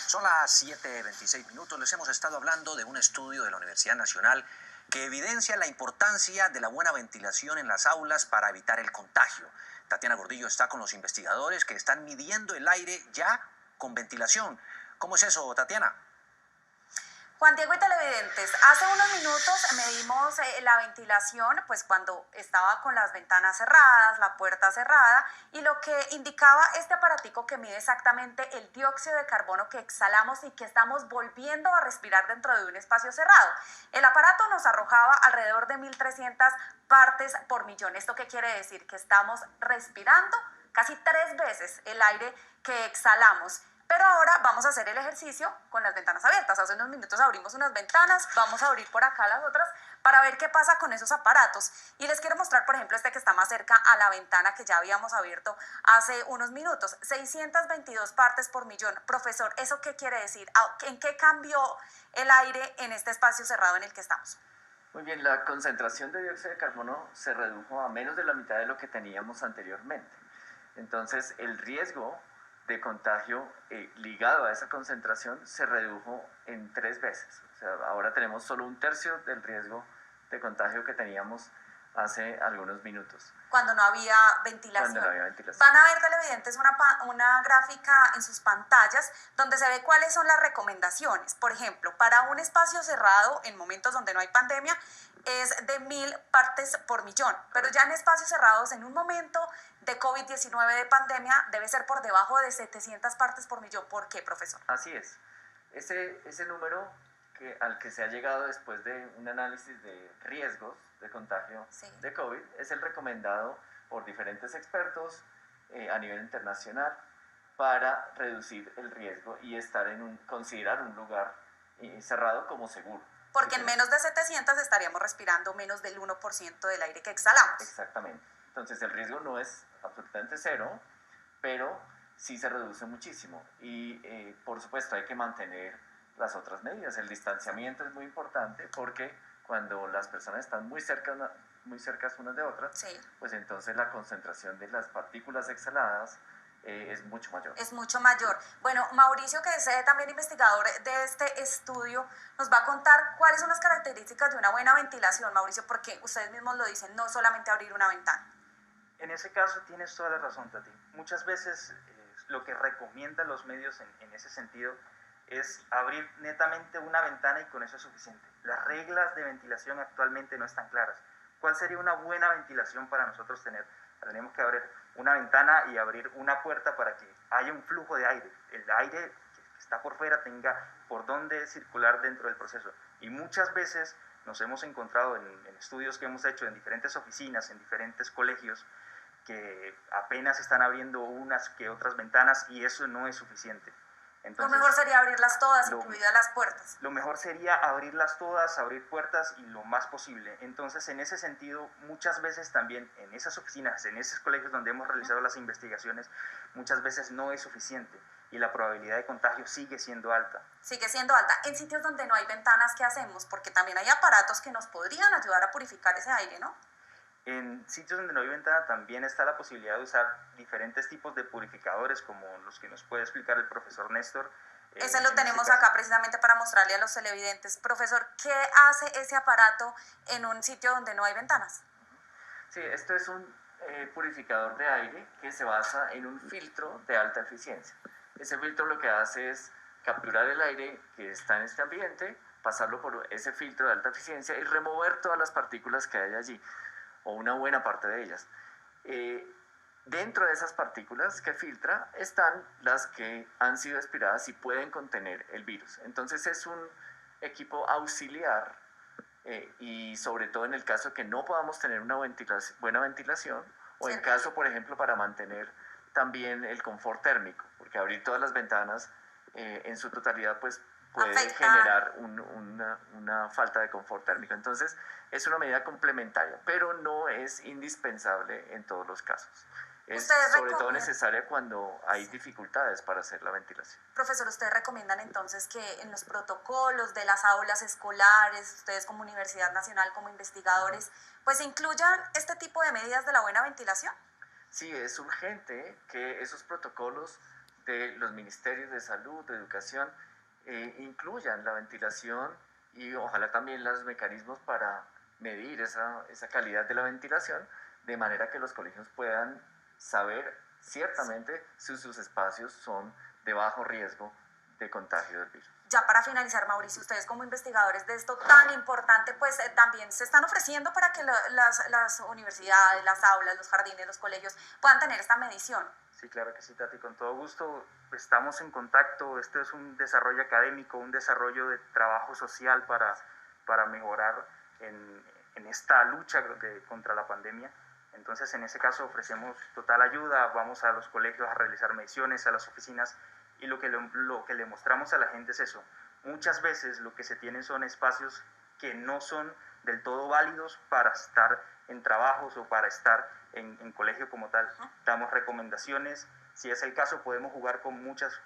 Son las 7:26. Les hemos estado hablando de un estudio de la Universidad Nacional que evidencia la importancia de la buena ventilación en las aulas para evitar el contagio. Tatiana Gordillo está con los investigadores que están midiendo el aire ya con ventilación. ¿Cómo es eso, Tatiana? Juan Diego y televidentes, hace unos minutos medimos la ventilación, pues cuando estaba con las ventanas cerradas, la puerta cerrada, y lo que indicaba este aparatico que mide exactamente el dióxido de carbono que exhalamos y que estamos volviendo a respirar dentro de un espacio cerrado. El aparato nos arrojaba alrededor de 1.300 partes por millón. ¿Esto qué quiere decir? Que estamos respirando casi 3 veces el aire que exhalamos. Pero ahora vamos a hacer el ejercicio con las ventanas abiertas. Hace unos minutos abrimos unas ventanas, vamos a abrir por acá las otras para ver qué pasa con esos aparatos. Y les quiero mostrar, por ejemplo, este que está más cerca a la ventana que ya habíamos abierto hace unos minutos. 622 partes por millón. Profesor, ¿eso qué quiere decir? ¿En qué cambió el aire en este espacio cerrado en el que estamos? Muy bien, la concentración de dióxido de carbono se redujo a menos de la mitad de lo que teníamos anteriormente. Entonces, el riesgo de contagio ligado a esa concentración se redujo en 3 veces. O sea, ahora tenemos solo 1/3 del riesgo de contagio que teníamos hace algunos minutos. Cuando no había ventilación. Cuando no había ventilación. Van a ver, televidentes, una gráfica en sus pantallas donde se ve cuáles son las recomendaciones. Por ejemplo, para un espacio cerrado en momentos donde no hay pandemia es de 1.000 partes por millón, pero ya en espacios cerrados en un momento de COVID-19 de pandemia debe ser por debajo de 700 partes por millón. ¿Por qué, profesor? Así es. Ese número al que se ha llegado después de un análisis de riesgos de contagio de COVID es el recomendado por diferentes expertos a nivel internacional para reducir el riesgo y considerar un lugar cerrado como seguro. Porque en menos de 700 estaríamos respirando menos del 1% del aire que exhalamos. Exactamente. Entonces el riesgo no es absolutamente cero, pero sí se reduce muchísimo. Y por supuesto hay que mantener las otras medidas. El distanciamiento es muy importante porque cuando las personas están muy cerca unas de otras, pues entonces la concentración de las partículas exhaladas es mucho mayor. Es mucho mayor. Bueno, Mauricio, que es también investigador de este estudio, nos va a contar cuáles son las características de una buena ventilación, Mauricio, porque ustedes mismos lo dicen, no solamente abrir una ventana. En ese caso tienes toda la razón, Tati. Muchas veces lo que recomiendan los medios en ese sentido es abrir netamente una ventana y con eso es suficiente. Las reglas de ventilación actualmente no están claras. ¿Cuál sería una buena ventilación para nosotros tener? Tenemos que abrir una ventana y abrir una puerta para que haya un flujo de aire. El aire que está por fuera tenga por dónde circular dentro del proceso. Y muchas veces nos hemos encontrado en estudios que hemos hecho en diferentes oficinas, en diferentes colegios, que apenas están abriendo unas que otras ventanas y eso no es suficiente. Entonces, lo mejor sería abrirlas todas, incluidas las puertas. Lo mejor sería abrirlas todas, abrir puertas y lo más posible. Entonces, en ese sentido, muchas veces también en esas oficinas, en esos colegios donde hemos realizado las investigaciones, muchas veces no es suficiente y la probabilidad de contagio sigue siendo alta. Sigue siendo alta. En sitios donde no hay ventanas, ¿qué hacemos? Porque también hay aparatos que nos podrían ayudar a purificar ese aire, ¿no? En sitios donde no hay ventana también está la posibilidad de usar diferentes tipos de purificadores como los que nos puede explicar el profesor Néstor. Ese lo tenemos acá precisamente para mostrarle a los televidentes. Profesor, ¿qué hace ese aparato en un sitio donde no hay ventanas? Sí, esto es un purificador de aire que se basa en un filtro de alta eficiencia. Ese filtro lo que hace es capturar el aire que está en este ambiente, pasarlo por ese filtro de alta eficiencia y remover todas las partículas que hay allí, o una buena parte de ellas. Dentro de esas partículas que filtra están las que han sido expiradas y pueden contener el virus. Entonces es un equipo auxiliar y sobre todo en el caso que no podamos tener una buena ventilación o en caso, por ejemplo, para mantener también el confort térmico, porque abrir todas las ventanas en su totalidad pues puede generar una falta de confort térmico. Entonces, es una medida complementaria, pero no es indispensable en todos los casos. Es sobre todo necesaria cuando hay dificultades para hacer la ventilación. Profesor, ¿ustedes recomiendan entonces que en los protocolos de las aulas escolares, ustedes como Universidad Nacional, como investigadores, pues incluyan este tipo de medidas de la buena ventilación? Sí, es urgente que esos protocolos de los ministerios de salud, de educación, incluyan la ventilación y ojalá también los mecanismos para medir esa calidad de la ventilación, de manera que los colegios puedan saber ciertamente si sus espacios son de bajo riesgo de contagio del virus. Ya para finalizar, Mauricio, ustedes como investigadores de esto tan importante, pues también se están ofreciendo para que las universidades, las aulas, los jardines, los colegios puedan tener esta medición. Sí, claro que sí, Tati, con todo gusto estamos en contacto. Esto es un desarrollo académico, un desarrollo de trabajo social para mejorar en esta lucha contra la pandemia. Entonces, en ese caso ofrecemos total ayuda, vamos a los colegios a realizar mediciones, a las oficinas, y lo que le mostramos a la gente es eso. Muchas veces lo que se tienen son espacios que no son del todo válidos para estar en trabajos o para estar en colegio como tal. Damos recomendaciones, si es el caso podemos jugar con muchos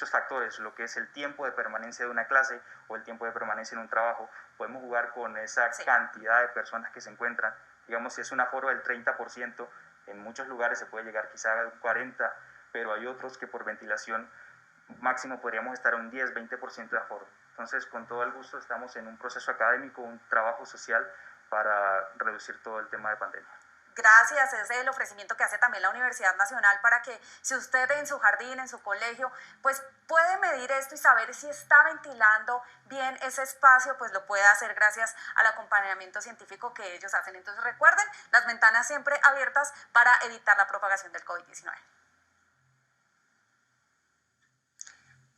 factores, lo que es el tiempo de permanencia de una clase o el tiempo de permanencia en un trabajo. Podemos jugar con esa cantidad de personas que se encuentran. Digamos, si es un aforo del 30%, en muchos lugares se puede llegar quizá a un 40%, pero hay otros que por ventilación máximo podríamos estar a un 10-20% de aforo. Entonces, con todo el gusto estamos en un proceso académico, un trabajo social para reducir todo el tema de pandemia. Gracias, ese es el ofrecimiento que hace también la Universidad Nacional para que si usted en su jardín, en su colegio, pues puede medir esto y saber si está ventilando bien ese espacio, pues lo puede hacer gracias al acompañamiento científico que ellos hacen. Entonces recuerden, las ventanas siempre abiertas para evitar la propagación del COVID-19.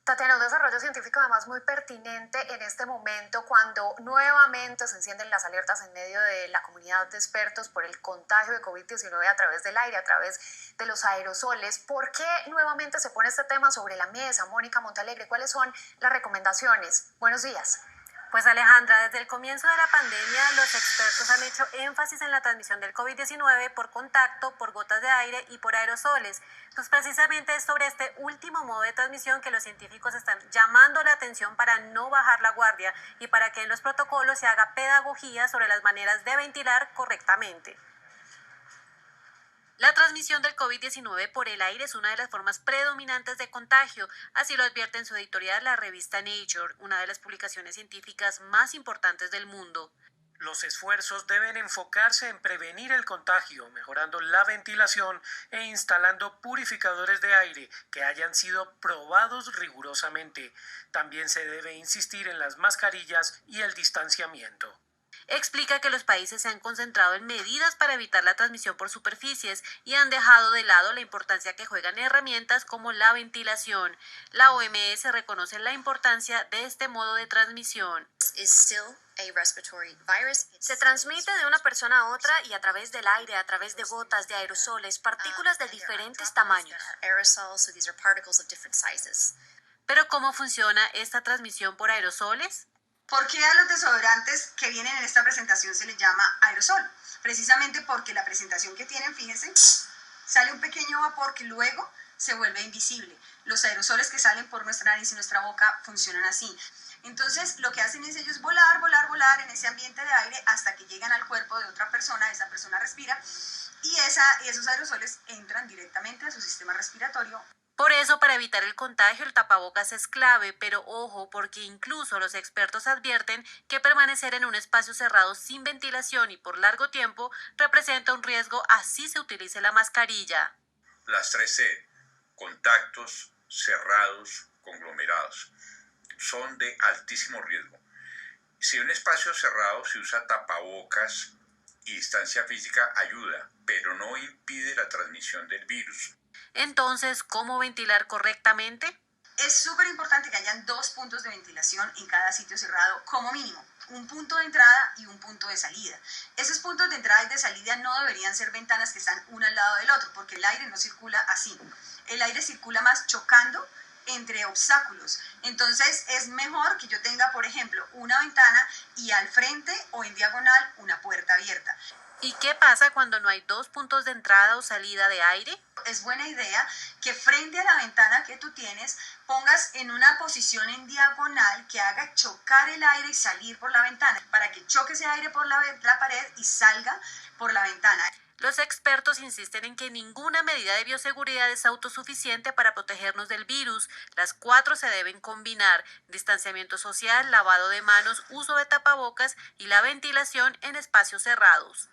Tatiana, un desarrollo científico además muy pertinente en este momento cuando nuevamente se encienden las alertas en medio de la comunidad de expertos por el contagio de COVID-19 a través del aire, a través de los aerosoles. ¿Por qué nuevamente se pone este tema sobre la mesa? Mónica Montalegre, ¿cuáles son las recomendaciones? Buenos días. Pues Alejandra, desde el comienzo de la pandemia, los expertos han hecho énfasis en la transmisión del COVID-19 por contacto, por gotas de aire y por aerosoles. Pues precisamente es sobre este último modo de transmisión que los científicos están llamando la atención para no bajar la guardia y para que en los protocolos se haga pedagogía sobre las maneras de ventilar correctamente. La transmisión del COVID-19 por el aire es una de las formas predominantes de contagio, así lo advierte en su editorial la revista Nature, una de las publicaciones científicas más importantes del mundo. Los esfuerzos deben enfocarse en prevenir el contagio, mejorando la ventilación e instalando purificadores de aire que hayan sido probados rigurosamente. También se debe insistir en las mascarillas y el distanciamiento. Explica que los países se han concentrado en medidas para evitar la transmisión por superficies y han dejado de lado la importancia que juegan herramientas como la ventilación. La OMS reconoce la importancia de este modo de transmisión. Se transmite de una persona a otra y a través del aire, a través de gotas, de aerosoles, partículas de diferentes tamaños. ¿Pero cómo funciona esta transmisión por aerosoles? ¿Por qué a los desodorantes que vienen en esta presentación se les llama aerosol? Precisamente porque la presentación que tienen, fíjense, sale un pequeño vapor que luego se vuelve invisible. Los aerosoles que salen por nuestra nariz y nuestra boca funcionan así. Entonces, lo que hacen es ellos volar en ese ambiente de aire hasta que llegan al cuerpo de otra persona, esa persona respira y esos aerosoles entran directamente a su sistema respiratorio. Por eso, para evitar el contagio, el tapabocas es clave, pero ojo, porque incluso los expertos advierten que permanecer en un espacio cerrado sin ventilación y por largo tiempo representa un riesgo, así se utilice la mascarilla. Las 3C, contactos cerrados, conglomerados, son de altísimo riesgo. Si en un espacio cerrado se usa tapabocas y distancia física, ayuda, pero no impide la transmisión del virus. Entonces, ¿cómo ventilar correctamente? Es súper importante que hayan 2 puntos de ventilación en cada sitio cerrado como mínimo. Un punto de entrada y un punto de salida. Esos puntos de entrada y de salida no deberían ser ventanas que están una al lado del otro, porque el aire no circula así. El aire circula más chocando entre obstáculos. Entonces es mejor que yo tenga, por ejemplo, una ventana y al frente o en diagonal una puerta abierta. ¿Y qué pasa cuando no hay 2 puntos de entrada o salida de aire? Es buena idea que frente a la ventana que tú tienes pongas en una posición en diagonal que haga chocar el aire y salir por la ventana, para que choque ese aire por la pared y salga por la ventana. Los expertos insisten en que ninguna medida de bioseguridad es autosuficiente para protegernos del virus. Las 4 se deben combinar: distanciamiento social, lavado de manos, uso de tapabocas y la ventilación en espacios cerrados.